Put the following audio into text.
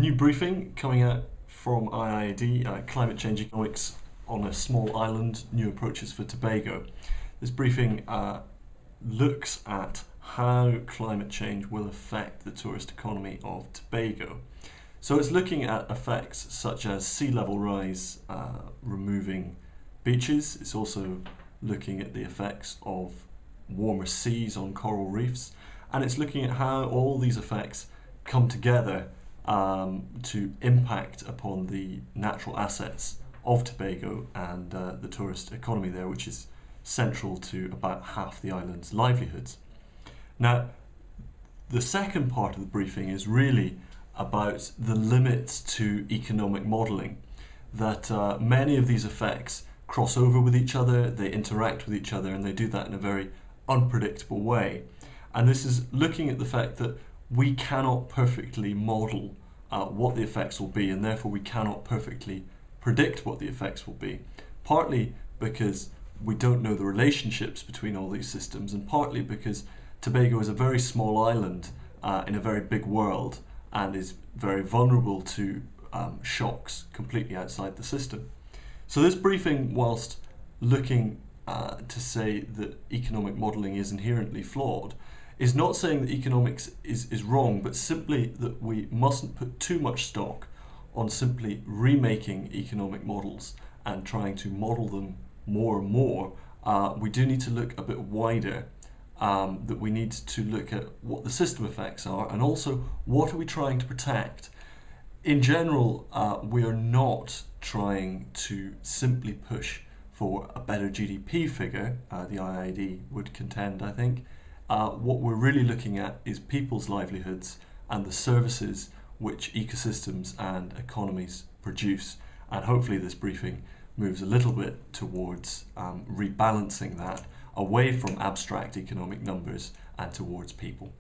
new briefing coming out from IIED, Climate Change Economics on a Small Island, New Approaches for Tobago. This briefing looks at how climate change will affect the tourist economy of Tobago. So it's looking at effects such as sea level rise removing beaches. It's also looking at the effects of warmer seas on coral reefs, and it's looking at how all these effects come together to impact upon the natural assets of Tobago and the tourist economy there, which is central to about half the island's livelihoods. Now, the second part of the briefing is really about the limits to economic modelling, that many of these effects cross over with each other, they interact with each other, and they do that in a very unpredictable way. And this is looking at the fact that we cannot perfectly model what the effects will be, and therefore we cannot perfectly predict what the effects will be, partly because we don't know the relationships between all these systems, and partly because Tobago is a very small island in a very big world and is very vulnerable to shocks completely outside the system. So this briefing, whilst looking to say that economic modelling is inherently flawed, is not saying that economics is wrong, but simply that we mustn't put too much stock on simply remaking economic models and trying to model them more and more. We do need to look a bit wider, that we need to look at what the system effects are, and also what are we trying to protect. In general, we are not trying to simply push for a better GDP figure, the IIED would contend, I think. What we're really looking at is people's livelihoods and the services which ecosystems and economies produce. And hopefully this briefing moves a little bit towards rebalancing that away from abstract economic numbers and towards people.